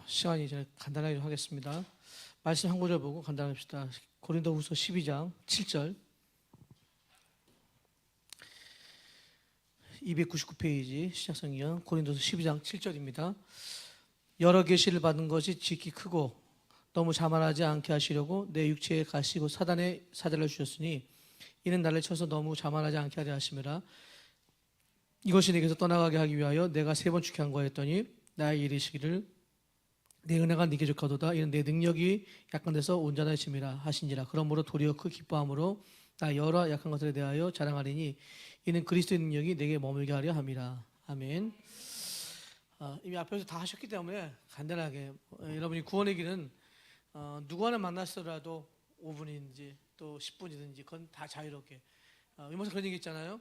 시간이 이제 간단하게 하겠습니다. 말씀 한 구절 보고 간단합시다. 고린도후서 12장 7절 299페이지 시작성경 고린도서 12장 7절입니다. 여러 계시를 받은 것이 지극히 크고 너무 자만하지 않게 하시려고 내 육체에 가시고 사단의 사자를 주셨으니 이는 나를 쳐서 너무 자만하지 않게 하려 하심이라. 이것이 내게서 떠나가게 하기 위하여 내가 3번 죽게 한 거였더니 나의 이르시기를 내 은혜가 네게 족하도다. 이는 내 능력이 약한 데서 온전하심이라 하신지라. 그러므로 도리어 그 기뻐함으로 나 여러 약한 것들에 대하여 자랑하리니 이는 그리스도의 능력이 내게 머물게 하려 함이라. 아멘. 이미 앞에서 다 하셨기 때문에 간단하게 여러분이 구원의 길은 누구 하나 만났더라도 5분인지 또 10분이든지 그건 다 자유롭게. 이모서 그런 얘기 있잖아요.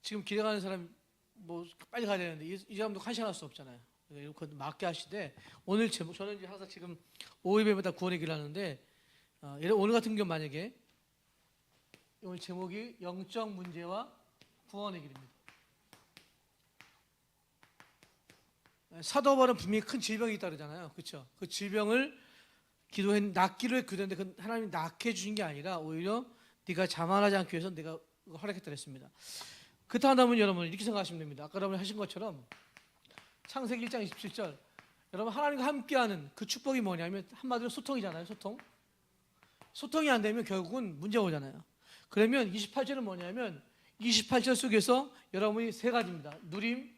지금 길에 가는 사람 뭐 빨리 가야 되는데 이 사람도 한시간 할 수 없잖아요. 그거 맞게 하시되 오늘 제목 저는 이제 항상 지금 5회마다 구원의 길을 하는데 오늘 같은 경우 만약에 오늘 제목이 영적 문제와 구원의 길입니다. 사도 바울은 분명히 큰 질병이 있다 그러잖아요. 그렇죠? 그 질병을 낫기로 기도했는데 그 하나님이 낫게 해주신 게 아니라 오히려 네가 자만하지 않기 위해서 내가 허락했다 그랬습니다. 그렇다 한다면 여러분 이렇게 생각하시면 됩니다. 아까 여러분 하신 것처럼 창세기 1장 27절 여러분 하나님과 함께하는 그 축복이 뭐냐면 한마디로 소통이잖아요. 소통이 안 되면 결국은 문제가 오잖아요. 그러면 28절은 뭐냐면 28절 속에서 여러분이 3가지입니다. 누림,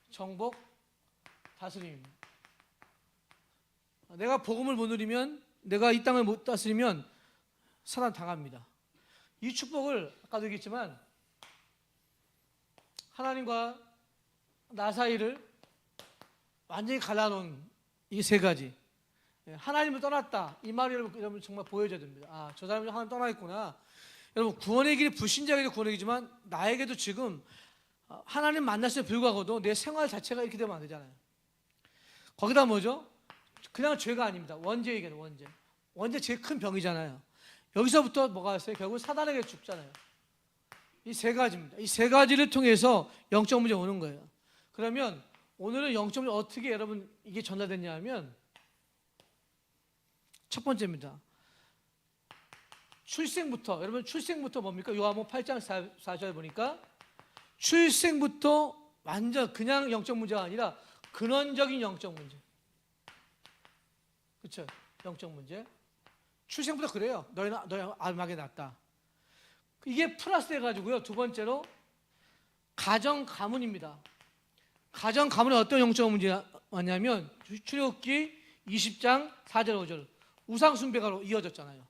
정복, 다스림입니다. 내가 복음을 못 누리면 내가 이 땅을 못 다스리면 사단 당합니다. 이 축복을 아까도 얘기했지만 하나님과 나 사이를 완전히 갈라놓은 이 3가지. 하나님을 떠났다. 이 말이 여러분 정말 보여줘야 됩니다. 저 사람이 하나님 떠나 있구나. 여러분 구원의 길이 불신자에게 구원의 길이지만 나에게도 지금 하나님 만났음에 불구하고도 내 생활 자체가 이렇게 되면 안 되잖아요. 거기다 뭐죠? 그냥 죄가 아닙니다. 원죄 얘기는 원죄. 원죄 제일 큰 병이잖아요. 여기서부터 뭐가 있어요? 결국 사단에게 죽잖아요. 이 3가지입니다. 이 3가지를 통해서 영적 문제 오는 거예요. 그러면 오늘은 영적 문제 어떻게 여러분 이게 전달됐냐 하면 첫 번째입니다. 출생부터 여러분 출생부터 뭡니까? 요한복음 8장 4절 보니까 출생부터 완전 그냥 영적 문제가 아니라 근원적인 영적 문제. 그렇죠? 영적 문제. 출생부터 그래요. 너희 알막에 낳았다. 이게 플러스 해가지고요. 두 번째로 가정 가문입니다. 가정 가문에 어떤 영적 문제가 왔냐면 출애굽기 20장 4절 5절 우상 숭배가 이어졌잖아요.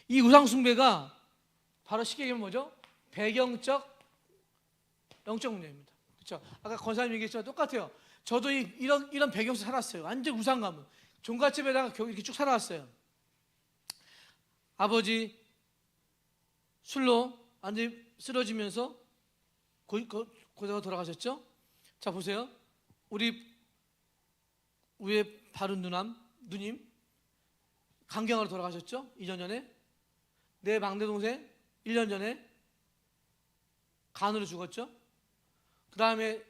이 우상 숭배가 바로 쉽게 얘기하면 뭐죠? 배경적 영적 문제입니다. 그렇죠? 아까 권사님 얘기했지만 똑같아요. 저도 이런 배경에서 살았어요. 완전 우상 가문. 종갓집에다가 이렇게 쭉 살아왔어요. 아버지 술로 완전히 쓰러지면서 고대가 돌아가셨죠? 자 보세요. 우리 위에 바른 누님 간경하러 돌아가셨죠? 2년 전에. 내 막내 동생 1년 전에 간으로 죽었죠? 그 다음에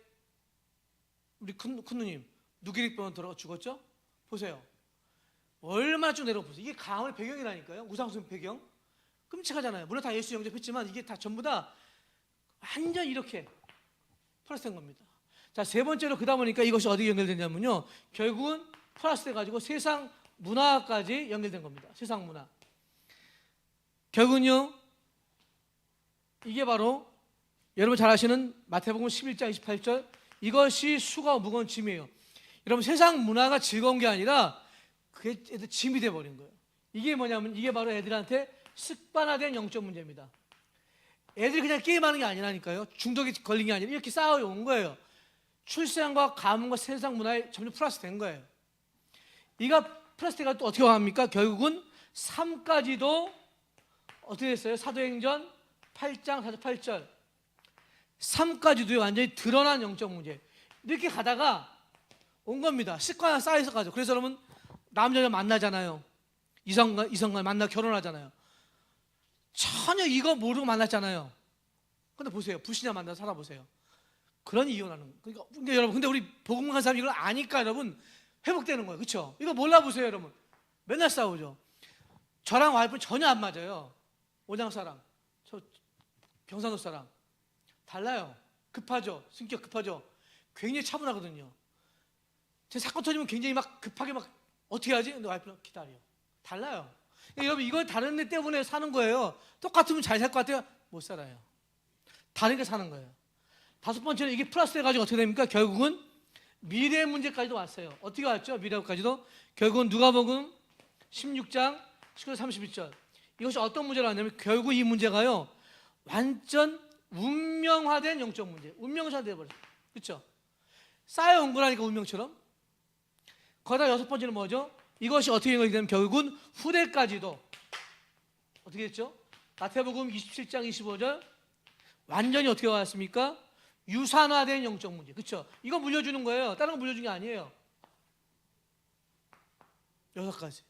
우리 큰 누님 누기릭병원 돌아가 죽었죠? 보세요. 얼마나 쭉 내려보세요. 이게 가문의 배경이라니까요. 우상숭배 배경. 끔찍하잖아요. 물론 다 예수 영접했지만 이게 다 전부 다 완전 이렇게 플러스된 겁니다. 자, 3번째로 그러다 보니까 이것이 어디에 연결되냐면요. 결국은 플러스 돼가지고 세상 문화까지 연결된 겁니다. 세상 문화. 결국은요. 이게 바로 여러분 잘 아시는 마태복음 11장 28절 이것이 수가 무거운 짐이에요. 여러분 세상 문화가 즐거운 게 아니라 그게 애들 짐이 돼버린 거예요. 이게 뭐냐면 이게 바로 애들한테 습관화된 영적 문제입니다. 애들이 그냥 게임하는 게 아니라니까요. 중독이 걸린 게 아니라 이렇게 쌓아온 거예요. 출생과 가문과 세상 문화에 점점 플러스 된 거예요. 이가 플러스 돼가 또 어떻게 합니까? 결국은 3까지도 어떻게 됐어요? 사도행전 8장 48절 3까지도 완전히 드러난 영적 문제. 이렇게 가다가 온 겁니다. 습관화 쌓여서 가죠. 그래서 여러분 남자 만나잖아요. 이성과 만나 결혼하잖아요. 전혀 이거 모르고 만났잖아요. 근데 보세요. 불신자 만나서 살아보세요. 그런 이혼하는 거예요. 그러니까 여러분, 근데 우리 복음 간 사람이 이걸 아니까 여러분 회복되는 거예요. 그렇죠? 이거 몰라보세요, 여러분. 맨날 싸우죠. 저랑 와이프는 전혀 안 맞아요. 오장 사람, 저 경상도 사람 달라요. 급하죠. 성격 급하죠. 굉장히 차분하거든요. 제 사건 터지면 굉장히 막 급하게 막 어떻게 하지? 근데 와이프는 기다려. 달라요. 그러니까 여러분, 이건 다른 애 때문에 사는 거예요. 똑같으면 잘 살 것 같아요? 못 살아요. 다르게 사는 거예요. 다섯 번째는 이게 플러스 돼가지고 어떻게 됩니까? 결국은 미래 문제까지도 왔어요. 어떻게 왔죠? 미래까지도. 결국은 누가복음 16장 19절 31절. 이것이 어떤 문제로 왔냐면 결국 이 문제가요, 완전 운명화된 영적 문제. 운명화돼 버렸어요. 그렇죠? 쌓여온 거라니까, 운명처럼. 거기다 여섯 번째는 뭐죠? 이것이 어떻게 되냐면 결국은 후대까지도 어떻게 됐죠? 마태복음 27장 25절 완전히 어떻게 왔습니까? 유산화된 영적 문제. 그렇죠? 이거 물려주는 거예요. 다른 거 물려준 게 아니에요. 여섯 가지.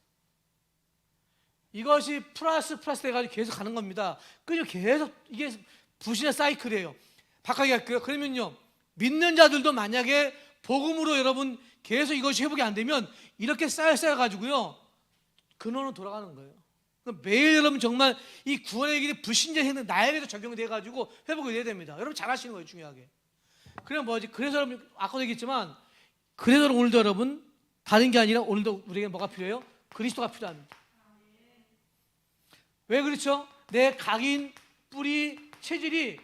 이것이 플러스 돼가지고 계속 가는 겁니다. 그죠? 계속 이게 불신의 사이클이에요. 바꿔게 할게요. 그러면요, 믿는 자들도 만약에 복음으로 여러분 계속 이것이 회복이 안 되면 이렇게 쌓여가지고요, 근원으로 돌아가는 거예요. 매일 여러분 정말 이 구원의 길이 불신자에 나에게도 적용이 돼가지고 회복이 돼야 됩니다. 여러분 잘 하시는 거예요, 중요하게. 그럼 뭐지? 그래서 여러분 아까도 얘기했지만, 그래서 오늘도 여러분 다른 게 아니라 오늘도 우리에게 뭐가 필요해요? 그리스도가 필요합니다. 왜 그렇죠? 내 각인, 뿌리, 체질이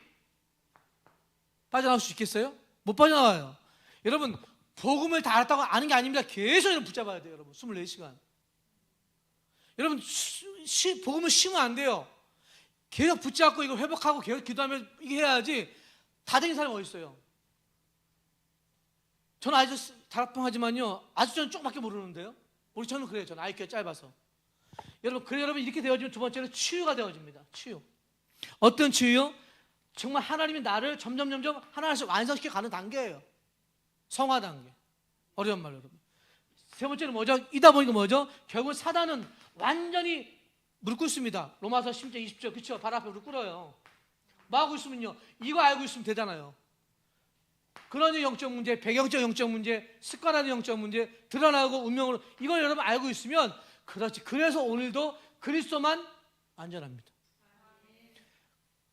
빠져나올 수 있겠어요? 못 빠져나와요. 여러분 복음을 다 알았다고 아는 게 아닙니다. 계속 붙잡아야 돼요, 여러분. 24시간. 여러분 복음을 쉬면 안 돼요. 계속 붙잡고 이걸 회복하고 계속 기도하며 이게 해야지. 다 되는 사람이 어디 있어요? 저는 아주 다락방하지만요, 아주 저는 조금밖에 모르는데요. 우리 저는 그래요. 저는 IQ가 짧아서. 여러분, 그래 여러분 이렇게 되어지면 두 번째는 치유가 되어집니다. 치유. 어떤 치유요? 정말 하나님이 나를 점점 하나씩 완성시켜 가는 단계예요. 성화 단계. 어려운 말로 여러분. 세 번째는 뭐죠? 이다 보니까 뭐죠? 결국 사단은 완전히 무릎 꿇습니다. 로마서 10장 20절. 그렇죠? 발 앞에 무릎 꿇어요. 뭐 하고 있으면요, 이거 알고 있으면 되잖아요. 그런 영적 문제, 배경적 영적 문제, 습관화된 영적 문제, 드러나고 운명으로, 이걸 여러분 알고 있으면, 그렇지. 그래서 오늘도 그리스도만 안전합니다.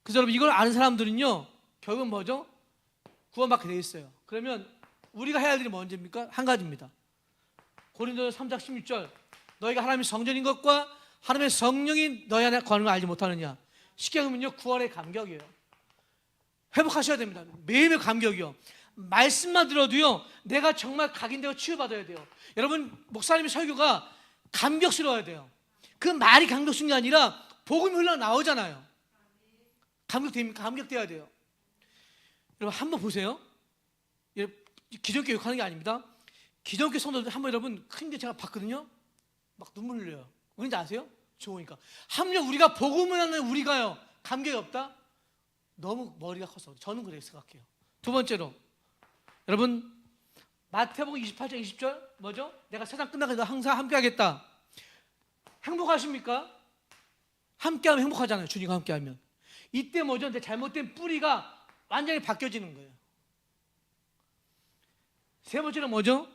그래서 여러분 이걸 아는 사람들은요, 결국은 뭐죠? 구원받게 돼 있어요. 그러면 우리가 해야 할 일이 뭔지입니까? 한 가지입니다. 고린도서 3장 16절. 너희가 하나님의 성전인 것과 하나님의 성령이 너희 안에 거하는 걸 알지 못하느냐. 쉽게 하면요, 구원의 감격이에요. 회복하셔야 됩니다. 매일매일 감격이요. 말씀만 들어도요, 내가 정말 각인되고 치유받아야 돼요. 여러분, 목사님의 설교가 감격스러워야 돼요. 그 말이 감격스러운 게 아니라 복음이 흘러나오잖아요. 감격됩니까? 감격돼야 돼요. 여러분 한번 보세요. 기존교회 욕하는 게 아닙니다. 기존교회 성도들 한번 여러분 큰데 제가 봤거든요. 막 눈물 흘려요. 왠지 아세요? 좋으니까. 한번 우리가 복음을 하는 우리가요, 감격이 없다? 너무 머리가 커서. 저는 그렇게 생각해요. 두 번째로 여러분 마태복음 28장 20절 뭐죠? 내가 세상 끝나가도 항상 함께하겠다. 행복하십니까? 함께하면 행복하잖아요. 주님과 함께하면. 이때 뭐죠? 내 잘못된 뿌리가 완전히 바뀌어지는 거예요. 세 번째는 뭐죠?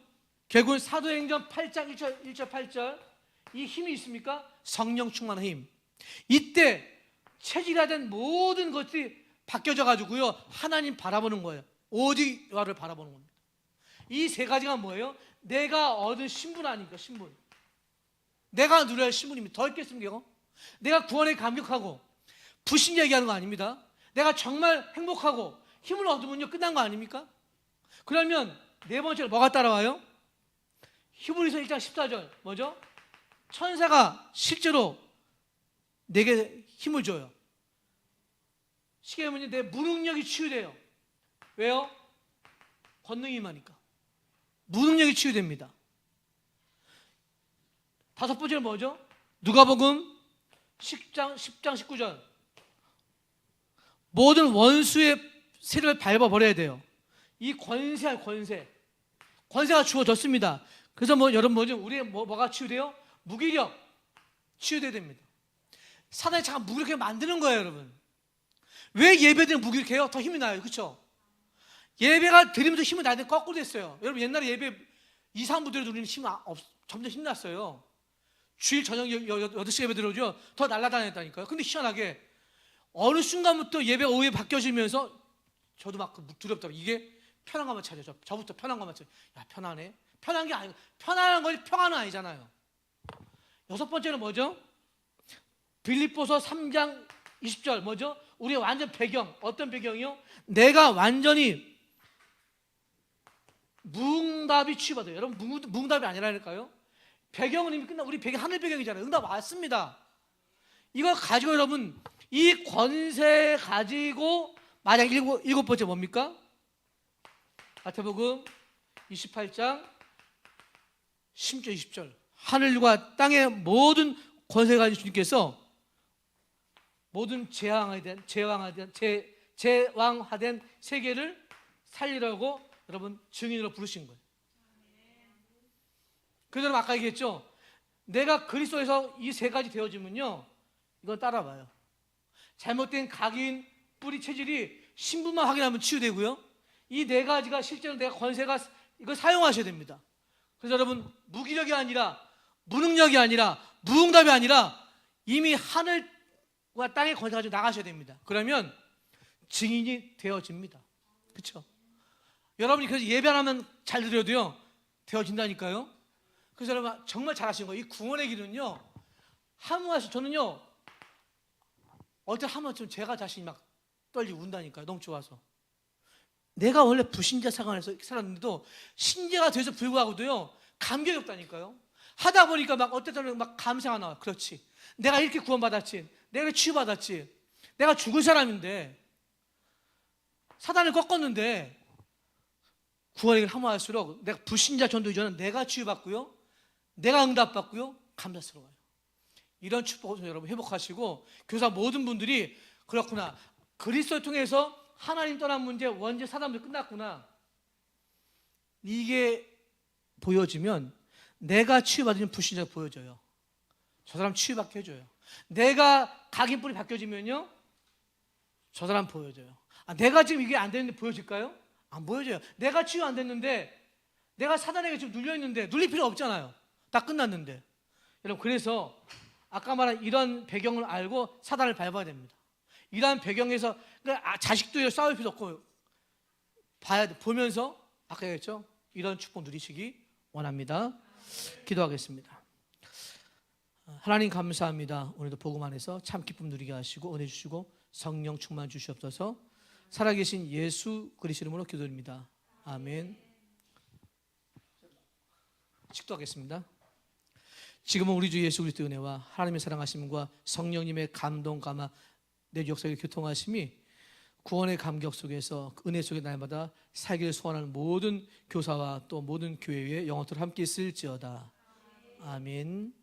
결국은 사도행전 8장 1절 8절. 이 힘이 있습니까? 성령 충만한 힘. 이때 체질화된 모든 것들이 바뀌어져 가지고요, 하나님 바라보는 거예요. 오직 여호와를 바라보는 겁니다. 이 세 가지가 뭐예요? 내가 얻은 신분 아닙니까? 신분. 내가 누려야 할 신분입니다. 더 있겠습니까? 내가 구원에 감격하고 불신 얘기하는 거 아닙니다. 내가 정말 행복하고 힘을 얻으면요, 끝난 거 아닙니까? 그러면 네 번째로 뭐가 따라와요? 히브리서 1장 14절 뭐죠? 천사가 실제로 내게 힘을 줘요. 쉽게 말하면 내 무능력이 치유돼요. 왜요? 권능이 임하니까. 무능력이 치유됩니다. 다섯 번째는 뭐죠? 누가복음 10장 19절. 모든 원수의 세력을 밟아버려야 돼요. 이 권세가 주어졌습니다. 그래서 여러분 뭐죠? 우리의 뭐가 치유돼요? 무기력 치유돼야 됩니다. 사단이 잠깐 무기력하게 만드는 거예요, 여러분. 왜 예배드리면 무기력해요? 더 힘이 나요, 그렇죠? 예배가 드리면서 힘이 나는데 거꾸로 됐어요. 여러분 옛날에 예배 2, 3부들에도 우리는 점점 힘났어요. 주일 저녁 8시 예배 들어오죠. 더 날아다녔다니까요. 근데 희한하게 어느 순간부터 예배 오후에 바뀌어지면서 저도 막 두렵더라고요. 이게 편한 것만 찾아줘. 저부터 편한 것만 찾아. 야, 편하네. 편한 게 아니고, 편안한 건 평안은 아니잖아요. 6번째는 뭐죠? 빌립보서 3장 20절 뭐죠? 우리의 완전 배경. 어떤 배경이요? 내가 완전히 무응답이 취급받아요. 여러분, 무응답이 아니라니까요. 배경은 이미 끝나. 우리 배경 하늘 배경이잖아요. 응답 왔습니다. 이거 가지고 여러분, 이 권세 가지고 만약 일곱 번째 뭡니까? 마태복음 28장 10절 20절 하늘과 땅의 모든 권세 가진 주님께서 모든 제왕화된 세계를 살리라고 여러분 증인으로 부르신 거예요. 그래서 여러분 아까 얘기했죠. 내가 그리스도에서 이 세 가지 되어지면요, 이건 따라봐요. 잘못된 각인 뿌리 체질이 신분만 확인하면 치유되고요, 이 네 가지가 실제로 내가 권세가 이걸 사용하셔야 됩니다. 그래서 여러분 무기력이 아니라 무능력이 아니라 무응답이 아니라 이미 하늘과 땅의 권세 가지고 나가셔야 됩니다. 그러면 증인이 되어집니다. 그렇죠? 여러분이 그래서 예배 하나만 잘 드려도요 되어진다니까요. 그래서 여러분 정말 잘하신 거예요. 이 구원의 길은요, 하무하시 저는요 어제 하무하시면 제가 자신이 막 떨리고 운다니까요. 너무 좋아서. 내가 원래 불신자 상황에서 살았는데도 신자가 돼서 불구하고도요 감격이 없다니까요. 하다 보니까 막 어떨 때는 막 감사가 나와. 그렇지, 내가 이렇게 구원받았지, 내가 이렇게 치유받았지, 내가 죽은 사람인데 사단을 꺾었는데 구원의 길 하무할수록 내가 불신자 전도 이전은 내가 치유받고요, 내가 응답받고요, 감사스러워요. 이런 축복을 여러분 회복하시고, 교사 모든 분들이 그렇구나, 그리스도를 통해서 하나님 떠난 문제, 원죄 사단도 끝났구나, 이게 보여지면 내가 치유받은 불신자가 보여져요. 저 사람 치유받게 해줘요. 내가 각인뿔이 바뀌어지면요 저 사람 보여져요. 내가 지금 이게 안 되는데 보여질까요? 안 보여져요. 내가 치유 안 됐는데, 내가 사단에게 지금 눌려있는데 눌릴 필요 없잖아요. 다 끝났는데. 여러분, 그래서 아까 말한 이런 배경을 알고 사단을 밟아야 됩니다. 이러한 배경에서 그러니까 자식도 싸울 필요 없고 봐야 돼. 보면서 아까 얘기했죠? 이런 축복 누리시기 원합니다. 기도하겠습니다. 하나님 감사합니다. 오늘도 복음 안에서 참 기쁨 누리게 하시고 은혜 주시고 성령 충만 주시옵소서. 살아계신 예수 그리스도 이름으로 기도드립니다. 아멘. 축도하겠습니다. 지금은 우리 주 예수 그리스도의 은혜와 하나님의 사랑하심과 성령님의 감동 감화 내 역사의 교통하심이 구원의 감격 속에서 은혜 속에 날마다 살기를 소원하는 모든 교사와 또 모든 교회의 영혼들 함께 있을지어다. 아멘.